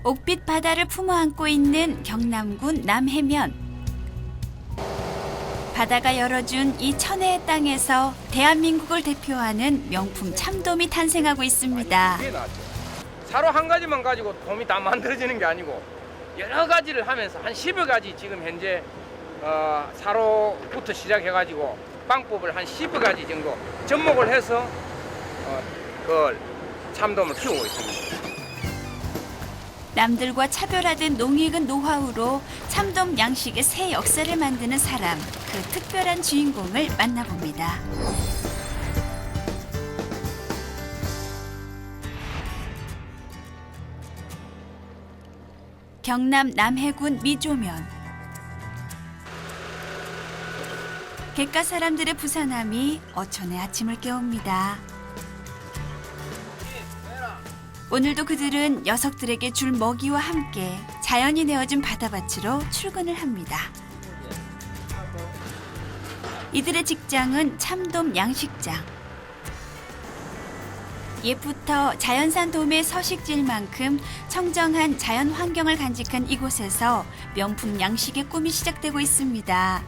옥빛 바다를 품어 안고 있는 경남군 남해면. 바다가 열어준 이 천혜의 땅에서 대한민국을 대표하는 명품 참돔이 탄생하고 있습니다. 사로 한 가지만 가지고 돔이 다 만들어지는 게 아니고 여러 가지를 하면서 한 10여 가지 지금 현재 사로부터 시작해가지고 방법을 한 10여 가지 정도 접목을 해서 그 참돔을 키우고 있습니다. 남들과 차별화된 농익은 노하우로 참돔 양식의 새 역사를 만드는 사람, 그 특별한 주인공을 만나봅니다. 경남 남해군 미조면. 객가 사람들의 부산함이 어촌의 아침을 깨웁니다. 오늘도 그들은 녀석들에게 줄 먹이와 함께 자연이 내어준 바다밭으로 출근을 합니다. 이들의 직장은 참돔 양식장. 옛부터 자연산 돔의 서식지일만큼 청정한 자연 환경을 간직한 이곳에서 명품 양식의 꿈이 시작되고 있습니다.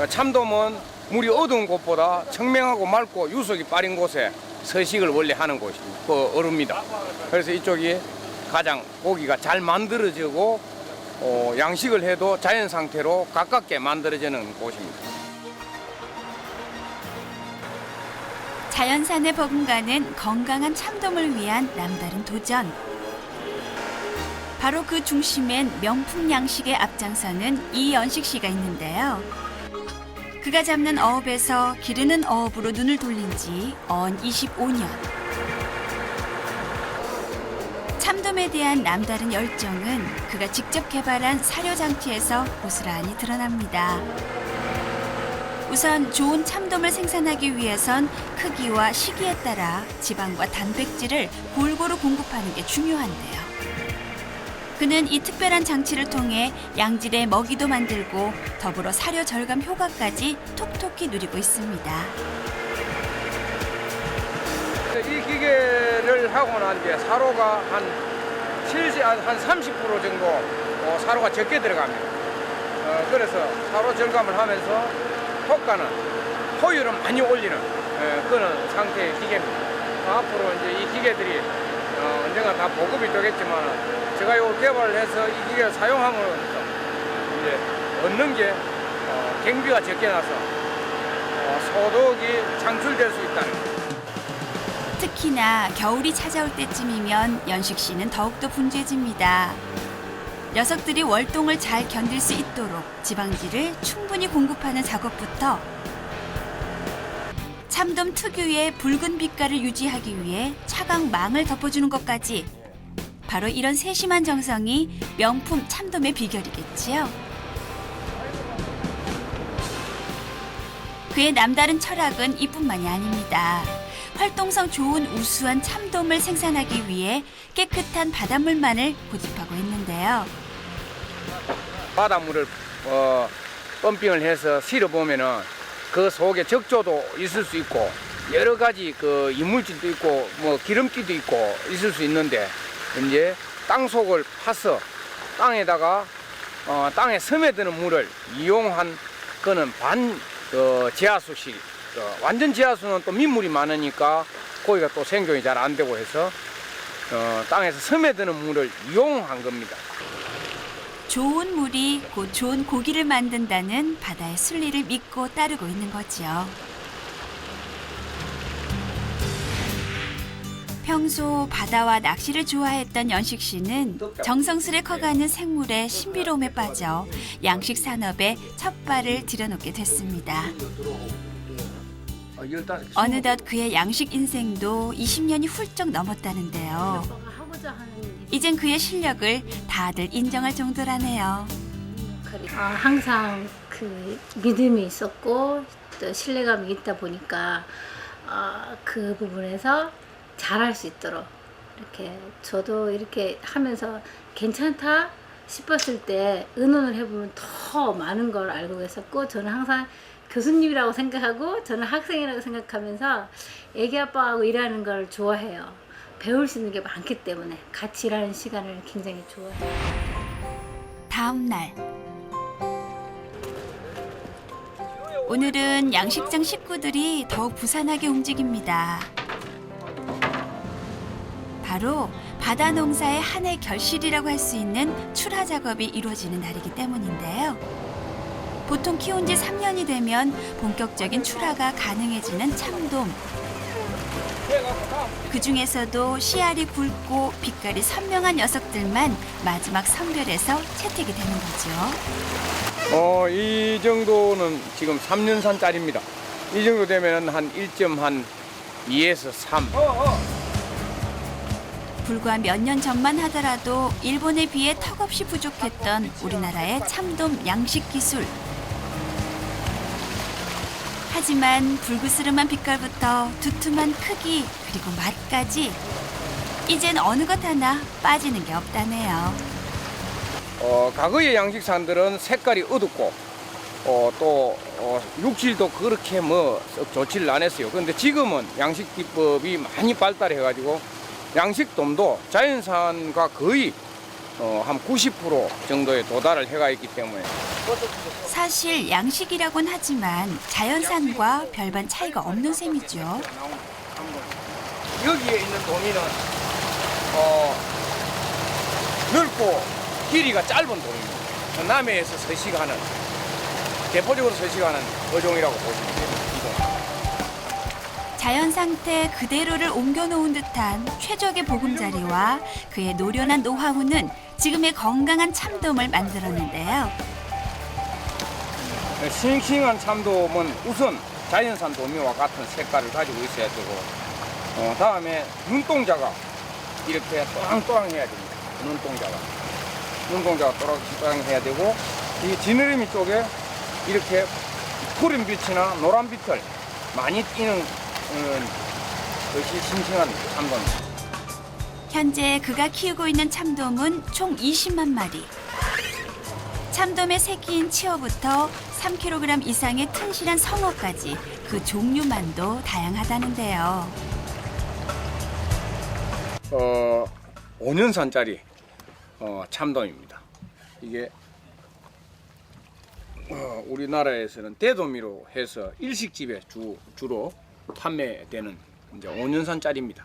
참돔은 물이 어두운 곳보다 청명하고 맑고 유속이 빠른 곳에 서식을 원래 하는 곳입니다. 그 어릅니다. 그래서 이쪽이 가장 고기가 잘 만들어지고 양식을 해도 자연 상태로 가깝게 만들어지는 곳입니다. 자연산에 버금가는 건강한 참돔을 위한 남다른 도전. 바로 그 중심엔 명품 양식의 앞장서는 이연식 씨가 있는데요. 그가 잡는 어업에서 기르는 어업으로 눈을 돌린 지 언 25년. 참돔에 대한 남다른 열정은 그가 직접 개발한 사료 장치에서 고스란히 드러납니다. 우선 좋은 참돔을 생산하기 위해선 크기와 시기에 따라 지방과 단백질을 골고루 공급하는 게 중요한데요. 그는 이 특별한 장치를 통해 양질의 먹이도 만들고 더불어 사료 절감 효과까지 톡톡히 누리고 있습니다. 이 기계를 하고 난 뒤에 사료가 한 30% 정도 사료가 적게 들어갑니다. 그래서 사료 절감을 하면서 효과는 효율을 많이 올리는 그런 상태의 기계입니다. 앞으로 이제 이 기계들이 언젠가 다 보급이 되겠지만 제가 이걸 개발을 해서 이 기계를 사용함으로써 이제 얻는 게 경비가 적게 나서 소득이 창출될 수 있다는 것. 특히나 겨울이 찾아올 때쯤이면 연식 씨는 더욱더 분주해집니다. 녀석들이 월동을 잘 견딜 수 있도록 지방질을 충분히 공급하는 작업부터 참돔 특유의 붉은 빛깔을 유지하기 위해 차광망을 덮어주는 것까지 바로 이런 세심한 정성이 명품 참돔의 비결이겠지요. 그의 남다른 철학은 이뿐만이 아닙니다. 활동성 좋은 우수한 참돔을 생산하기 위해 깨끗한 바닷물만을 고집하고 있는데요. 바닷물을 펌핑을 해서 실어보면은 그 속에 적조도 있을 수 있고 여러 가지 그 이물질도 있고 뭐 기름기도 있고 있을 수 있는데 이제 땅 속을 파서 땅에다가 땅에 스며드는 물을 이용한 그는 지하수식 완전 지하수는 또 민물이 많으니까 고기가 또 생존이 잘 안 되고 해서 땅에서 스며드는 물을 이용한 겁니다. 좋은 물이 곧 좋은 고기를 만든다는 바다의 순리를 믿고 따르고 있는 거지요. 평소 바다와 낚시를 좋아했던 연식 씨는 정성스레 커가는 생물의 신비로움에 빠져 양식 산업에 첫 발을 들여놓게 됐습니다. 어느덧 그의 양식 인생도 20년이 훌쩍 넘었다는데요. 이젠 그의 실력을 다들 인정할 정도라네요. 항상 그 믿음이 있었고 또 신뢰감이 있다 보니까 그 부분에서 잘할 수 있도록 이렇게 저도 이렇게 하면서 괜찮다 싶었을 때 의논을 해보면 더 많은 걸 알고 계셨고 저는 항상 교수님이라고 생각하고 저는 학생이라고 생각하면서 애기 아빠하고 일하는 걸 좋아해요. 배울 수 있는 게 많기 때문에 같이 일하는 시간을 굉장히 좋아해요. 다음 날 오늘은 양식장 식구들이 더욱 부산하게 움직입니다. 바로 바다 농사의 한 해 결실이라고 할 수 있는 출하 작업이 이루어지는 날이기 때문인데요. 보통 키운 지 3년이 되면 본격적인 출하가 가능해지는 참돔. 그 중에서도 씨알이 굵고 빛깔이 선명한 녀석들만 마지막 선별해서 채택이 되는 거죠. 이 정도는 지금 3년산짜리입니다. 이 정도 되면 한 1.2에서 3. 불과 몇 년 전만 하더라도 일본에 비해 턱없이 부족했던 우리나라의 참돔 양식 기술. 하지만 불그스름한 빛깔부터 두툼한 크기 그리고 맛까지 이젠 어느 것 하나 빠지는 게 없다네요. 과거의 양식산들은 색깔이 어둡고 또 육질도 그렇게 썩 좋지를 않았어요. 그런데 지금은 양식 기법이 많이 발달해가지고 양식돔도 자연산과 거의 한 90% 정도에 도달을 해가 있기 때문에 사실 양식이라곤 하지만 자연산과 별반 차이가 없는 셈이죠. 여기에 있는 도미는 넓고 길이가 짧은 도미입니다. 남해에서 서식하는 대표적으로 서식하는 어종이라고 보시면 됩니다. 자연 상태 그대로를 옮겨놓은 듯한 최적의 보금자리와 그의 노련한 노하우는 지금의 건강한 참돔을 만들었는데요. 싱싱한 참돔은 우선 자연산 도미와 같은 색깔을 가지고 있어야 되고 다음에 눈동자가 이렇게 또랑또랑해야 됩니다. 눈동자가 또랑또랑해야 되고 이 지느러미 쪽에 이렇게 푸른빛이나 노란빛을 많이 띄는 것이 싱싱한 참돔입니다. 현재 그가 키우고 있는 참돔은 총 20만 마리. 참돔의 새끼인 치어부터 3kg 이상의 튼실한 성어까지 그 종류만도 다양하다는데요. 5년산짜리 참돔입니다. 이게 우리나라에서는 대도미로 해서 일식집에 주로 판매되는 이제 5년산짜리입니다.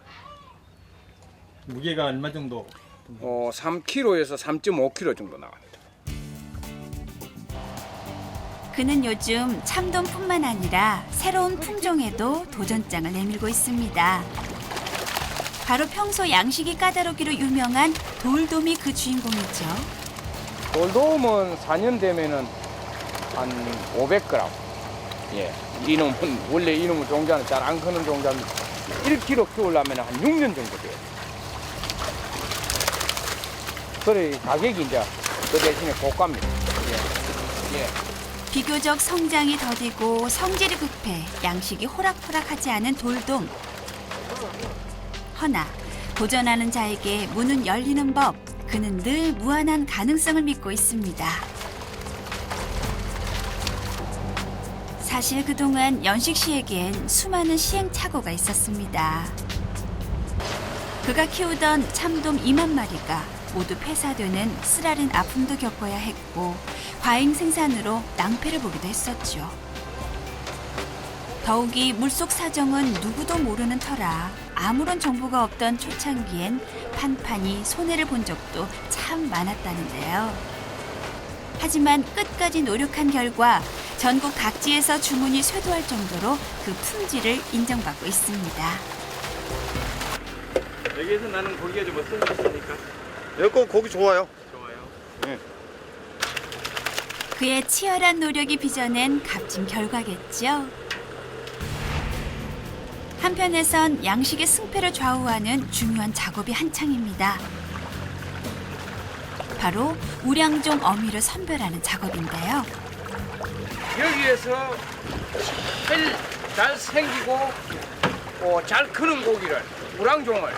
무게가 얼마 정도? 3kg에서 3.5kg 정도 나갑니다. 그는 요즘 참돔뿐만 아니라 새로운 품종에도 도전장을 내밀고 있습니다. 바로 평소 양식이 까다롭기로 유명한 돌돔이 그 주인공이죠. 돌돔은 4년 되면은 한 500g. 예, 이놈은 원래 이놈의 종자는 잘 안 크는 종자입니다. 1kg 키우려면 한 6년 정도 돼요. 그래 가격이 이제 그 대신에 고가입니다. 예. 비교적 성장이 더디고 성질이 급해 양식이 호락호락하지 않은 돌돔. 허나 도전하는 자에게 문은 열리는 법. 그는 늘 무한한 가능성을 믿고 있습니다. 사실 그동안 연식 씨에겐 수많은 시행착오가 있었습니다. 그가 키우던 참돔 2만 마리가 모두 폐사되는 쓰라린 아픔도 겪어야 했고 과잉 생산으로 낭패를 보기도 했었죠. 더욱이 물속 사정은 누구도 모르는 터라 아무런 정보가 없던 초창기엔 판판이 손해를 본 적도 참 많았다는데요. 하지만 끝까지 노력한 결과 전국 각지에서 주문이 쇄도할 정도로 그 품질을 인정받고 있습니다. 여기에서 나는 고기가 좀 어떠셨습니까? 여기 고기 좋아요. 좋아요. 그의 치열한 노력이 빚어낸 값진 결과겠죠. 한편에선 양식의 승패를 좌우하는 중요한 작업이 한창입니다. 바로 우량종 어미를 선별하는 작업인데요. 여기에서 제일 잘 생기고 잘 크는 고기를 우량종을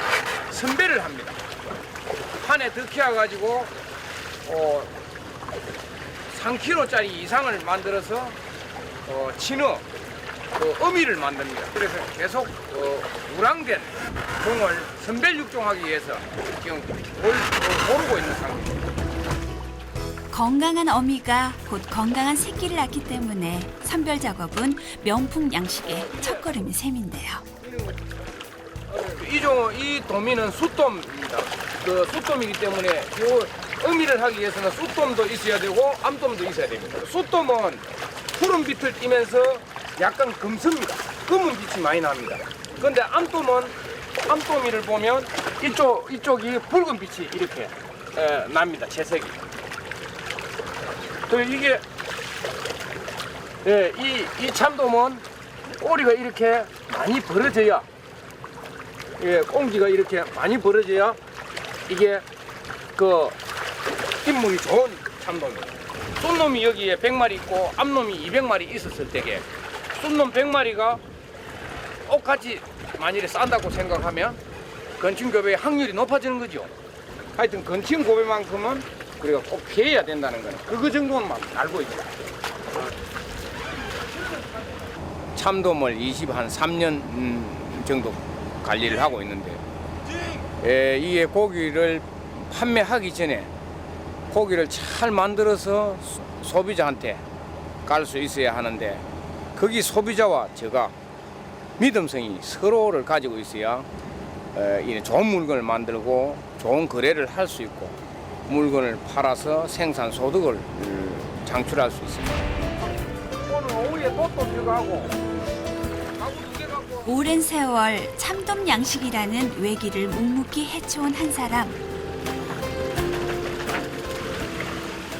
선별을 합니다. 판에 더 키워가지고 3kg짜리 이상을 만들어서 진어 어미를 만듭니다. 그래서 계속 우랑된 종을 선별 육종하기 위해서 지금 고르고 있는 상태입니다. 건강한 어미가 곧 건강한 새끼를 낳기 때문에 선별 작업은 명품 양식의 첫걸음인 셈인데요. 이 도미는 숫돔입니다. 그 숫돔이기 때문에 이 어미를 하기 위해서는 숫돔도 있어야 되고 암돔도 있어야 됩니다. 숫돔은 푸른 빛을 띠면서 약간 검습니다. 검은 빛이 많이 납니다. 그런데 암돔이를 보면 이쪽이 붉은 빛이 이렇게 납니다. 채색이. 또 이게 이 참돔은 꼬리가 이렇게 많이 벌어져야 꽁지가 이렇게 많이 벌어져야 이게 그 입물이 좋은 참돔이에요. 쏜놈이 여기에 100마리 있고 암놈이 200마리 있었을 때에 쏜놈 100마리가 똑같이 만일에 싼다고 생각하면 건침고배의 확률이 높아지는 거죠. 하여튼 건침고배만큼은 우리가 꼭 피해야 된다는 거는 그거 정도는 알고 있죠. 참돔을 23년 정도 관리를 하고 있는데 이게 고기를 판매하기 전에 고기를 잘 만들어서 소비자한테 갈 수 있어야 하는데 거기 소비자와 제가 믿음성이 서로를 가지고 있어야 좋은 물건을 만들고 좋은 거래를 할 수 있고 물건을 팔아서 생산 소득을 창출할 수 있습니다. 오늘 오후에 돛도 들어가고 가구 2개 갖고 오랜 세월 참돔 양식이라는 외길을 묵묵히 헤쳐온 한 사람.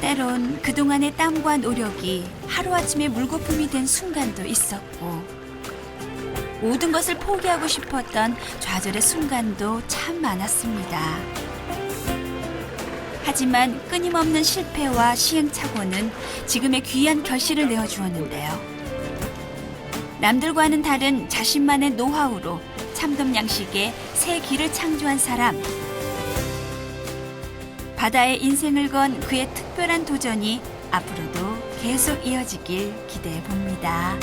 때론 그동안의 땀과 노력이 하루아침에 물거품이 된 순간도 있었고 모든 것을 포기하고 싶었던 좌절의 순간도 참 많았습니다. 하지만 끊임없는 실패와 시행착오는 지금의 귀한 결실을 내어주었는데요. 남들과는 다른 자신만의 노하우로 참돔 양식의 새 길을 창조한 사람. 바다에 인생을 건 그의 특별한 도전이 앞으로도 계속 이어지길 기대해 봅니다.